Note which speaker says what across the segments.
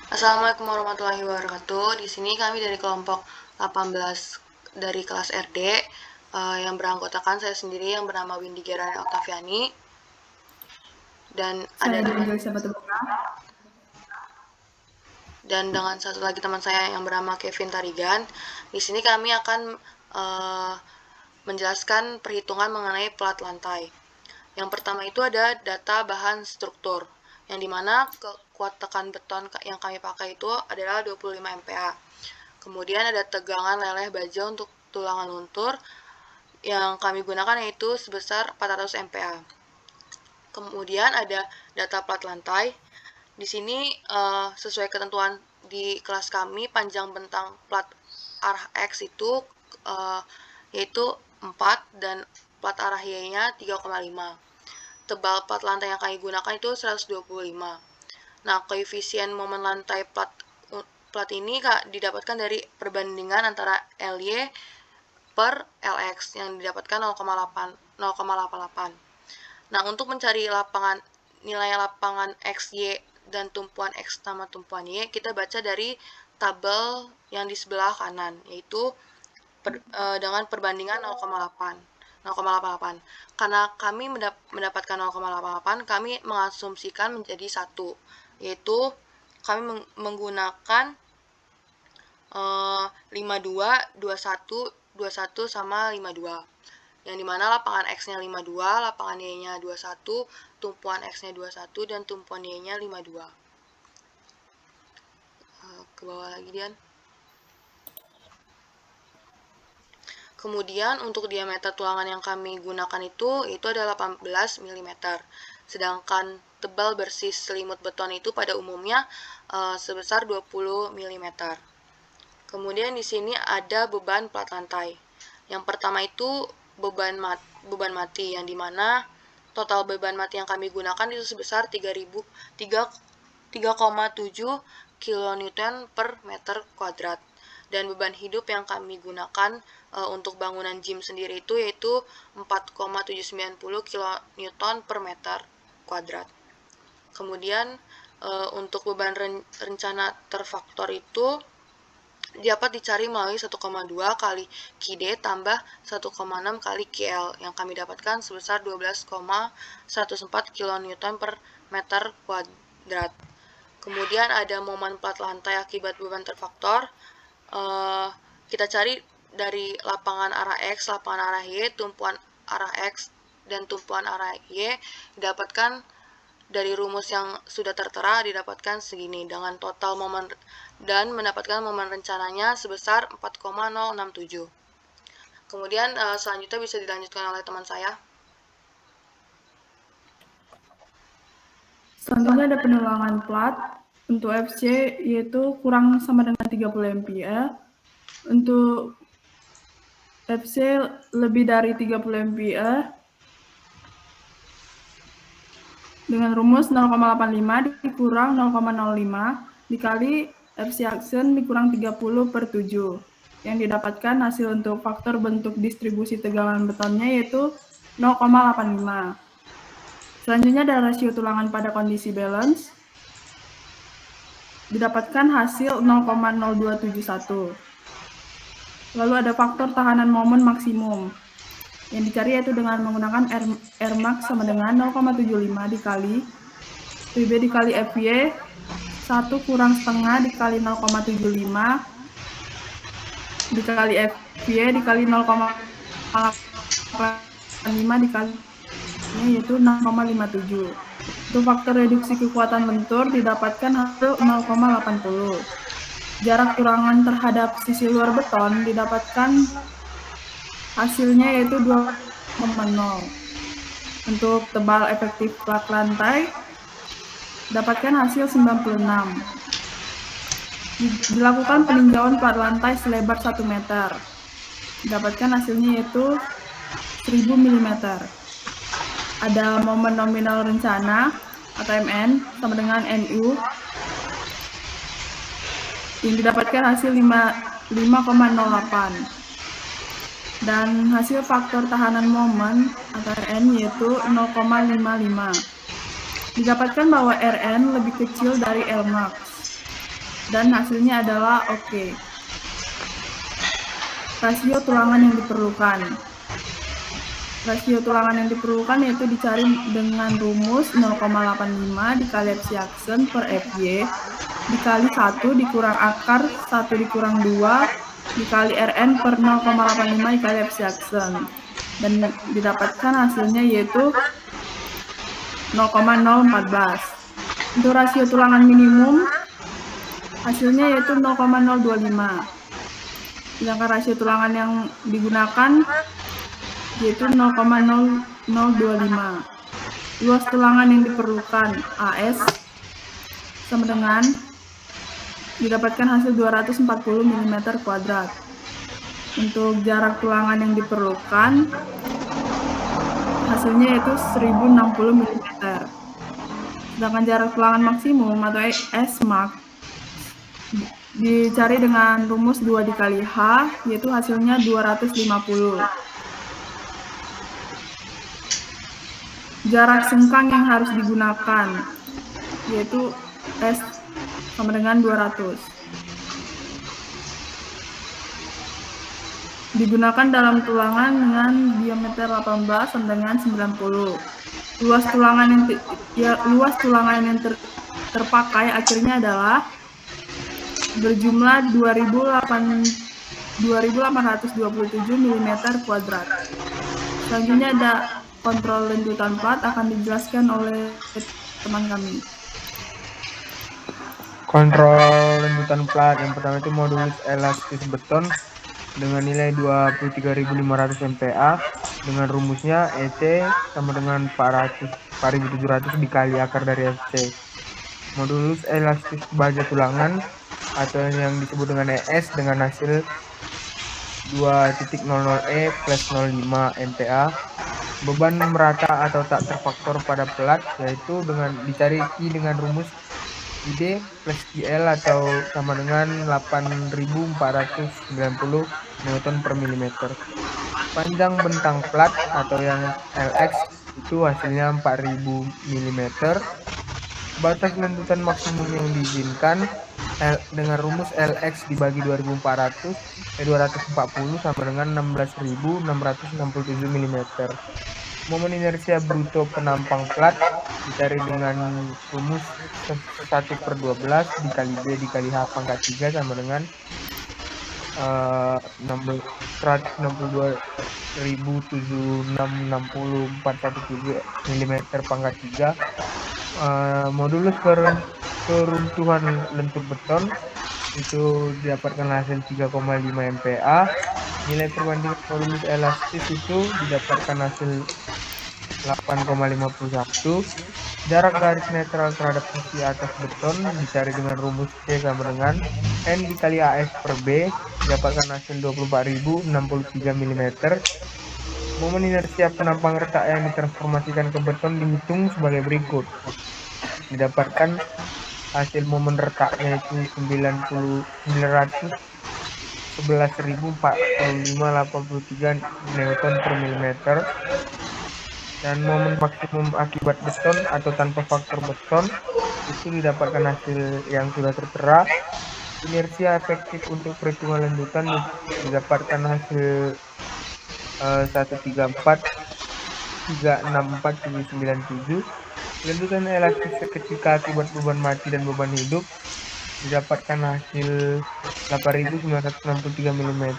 Speaker 1: Assalamualaikum warahmatullahi wabarakatuh. Di sini kami dari kelompok 18 dari kelas RD yang beranggotakan saya sendiri yang bernama Windy Gerana Octaviani dan ada
Speaker 2: Saya
Speaker 1: teman
Speaker 2: Dian Batubara.
Speaker 1: dan dengan satu lagi teman saya yang bernama Kevin Tarigan. Di sini kami akan menjelaskan perhitungan mengenai plat lantai. Yang pertama itu ada data bahan struktur, yang dimana kuat tekan beton yang kami pakai itu adalah 25 MPa. Kemudian ada tegangan leleh baja untuk tulangan luntur yang kami gunakan yaitu sebesar 400 MPa. Kemudian ada data plat lantai. Di sini sesuai ketentuan di kelas kami panjang bentang plat arah X itu yaitu 4 dan plat arah Y-nya 3,5. Tebal plat lantai yang kami gunakan itu 125. Nah, koefisien momen lantai plat ini didapatkan dari perbandingan antara LY per LX yang didapatkan 0,88. Nah, untuk mencari nilai lapangan XY dan tumpuan X sama tumpuan Y, kita baca dari tabel yang di sebelah kanan, yaitu dengan perbandingan 0,88. Karena kami mendapatkan 0,88, kami mengasumsikan menjadi 1, yaitu kami menggunakan 52, 21, 21 sama 52. Yang dimana lapangan X-nya 52, lapangan Y-nya 21, tumpuan X-nya 21, dan tumpuan Y-nya 52. Ke bawah lagi, Dian. Kemudian untuk diameter tulangan yang kami gunakan itu adalah 18 mm. Sedangkan tebal bersih selimut beton itu pada umumnya sebesar 20 mm. Kemudian di sini ada beban plat lantai. Yang pertama itu beban mati yang dimana total beban mati yang kami gunakan itu sebesar 3,7 kN per meter kuadrat. Dan beban hidup yang kami gunakan untuk bangunan gym sendiri itu yaitu 4,790 kN per meter kuadrat. Kemudian untuk beban rencana terfaktor itu dapat dicari melalui 1,2 kali QD tambah 1,6 kali KL yang kami dapatkan sebesar 12,14 kN per meter kuadrat. Kemudian ada momen plat lantai akibat beban terfaktor. Kita cari dari lapangan arah X, lapangan arah Y, tumpuan arah X, dan tumpuan arah Y didapatkan dari rumus yang sudah tertera didapatkan segini dengan total momen dan mendapatkan momen rencananya sebesar 4,067. Kemudian selanjutnya bisa dilanjutkan oleh teman saya.
Speaker 2: Selanjutnya ada penulangan plat. Untuk FC yaitu kurang sama dengan 30 MPa. Untuk FC lebih dari 30 MPa dengan rumus 0,85 dikurang 0,05 dikali FC aksen dikurang 30 per 7. Yang didapatkan hasil untuk faktor bentuk distribusi tegangan betonnya yaitu 0,85. Selanjutnya ada rasio tulangan pada kondisi balance. Didapatkan hasil 0,0271. Lalu ada faktor tahanan momen maksimum. Yang dicari yaitu dengan menggunakan Rmax sama dengan 0,75 dikali PB dikali FY 1 kurang setengah dikali 0,75 dikali FY dikali 0,85 dikali yaitu 0,57. Untuk faktor reduksi kekuatan lentur didapatkan hasil 0,80. Jarak kurangan terhadap sisi luar beton didapatkan hasilnya yaitu 2,0. Untuk tebal efektif plat lantai dapatkan hasil 96. Dilakukan peninjauan plat lantai selebar 1 meter. Dapatkan hasilnya yaitu 1000 mm. Ada momen nominal rencana atau MN sama dengan NU yang didapatkan hasil 5,08 dan hasil faktor tahanan momen atau N yaitu 0,55. Didapatkan bahwa Rn lebih kecil dari Lmax. dan hasilnya adalah oke. Rasio tulangan yang diperlukan. Rasio tulangan yang diperlukan yaitu dicari dengan rumus 0,85 dikali Fc per Fy dikali 1 dikurang akar 1 dikurang 2 dikali Rn per 0,85 dikali Fc. Dan didapatkan hasilnya yaitu 0,014. Untuk rasio tulangan minimum, hasilnya yaitu 0,025. Sedangkan rasio tulangan yang digunakan yaitu 0,0025. Luas tulangan yang diperlukan AS sama dengan didapatkan hasil 240 mm². Untuk jarak tulangan yang diperlukan hasilnya yaitu 1060 mm. Sedangkan jarak tulangan maksimum atau S-max dicari dengan rumus 2 dikali H, yaitu hasilnya 250. Jarak sengkang yang harus digunakan yaitu S sama dengan 200. Digunakan dalam tulangan dengan diameter 18 sama dengan 90. Luas tulangan yang terpakai akhirnya adalah berjumlah 2.827 mm². Selanjutnya ada kontrol lendutan plat, akan dijelaskan oleh teman kami.
Speaker 3: Kontrol lendutan plat yang pertama itu modulus elastis beton dengan nilai 23.500 MPa dengan rumusnya EC sama dengan 4.700 dikali akar dari FC. Modulus elastis baja tulangan atau yang disebut dengan ES dengan hasil 2.00E plus 0,5 MPa. Beban merata atau tak terfaktor pada plat yaitu dicari Q dengan rumus ID plus QL atau sama dengan 8.490 Nm/mm. Panjang bentang plat atau yang LX itu hasilnya 4.000 mm. Batas lendutan maksimum yang diizinkan dengan rumus LX dibagi 240 sama dengan 16.667 mm. Momen inersia bruto penampang plat dicari dengan rumus 1/12 dikali B dikali H pangkat 3 sama dengan 162.76417 mm pangkat 3. Modulus keruntuhan lentur beton itu didapatkan hasil 3,5 MPa. Nilai perbandingan modulus elastis itu didapatkan hasil 8,51. Jarak garis netral terhadap sisi atas beton dicari dengan rumus C sama dengan N dikali AS per B, didapatkan hasil 24.063 mm. Momen inersia penampang retak yang ditransformasikan ke beton dihitung sebagai berikut. Didapatkan hasil momen retaknya itu 911.445,83 Nm/mm. Dan momen maksimum akibat beton atau tanpa faktor beton itu didapatkan hasil yang sudah tertera. Inersia efektif untuk perhitungan lendutan didapatkan hasil 134.364,797. Lendutan elastis seketika akibat beban mati dan beban hidup didapatkan hasil 8.963 mm.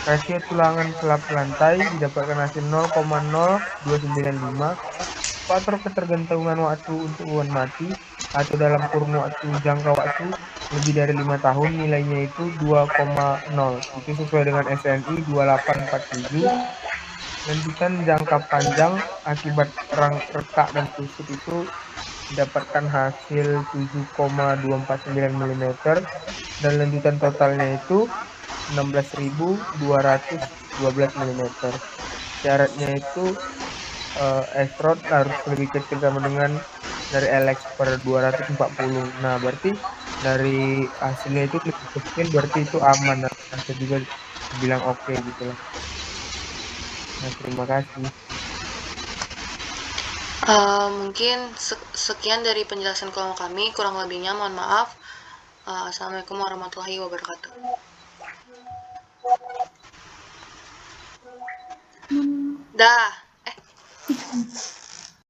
Speaker 3: Rasio tulangan selap lantai didapatkan hasil 0,0295. Faktor ketergantungan waktu untuk beban mati atau dalam kurun waktu jangka waktu lebih dari 5 tahun nilainya itu 2,0. Itu sesuai dengan SNI 2847. Lendutan jangka panjang akibat retak dan tusuk itu didapatkan hasil 7,249 mm dan lendutan totalnya itu 16.212 mm. Syaratnya itu S-rod harus lebih kecil sama dengan dari LX per 240. Nah, berarti dari hasilnya itu lebih kecil, berarti itu aman. Nah, bisa juga bilang oke gitu lah. Nah, terima kasih.
Speaker 1: Mungkin sekian dari penjelasan kelompok kami, kurang lebihnya mohon maaf. Assalamualaikum warahmatullahi wabarakatuh. Dah.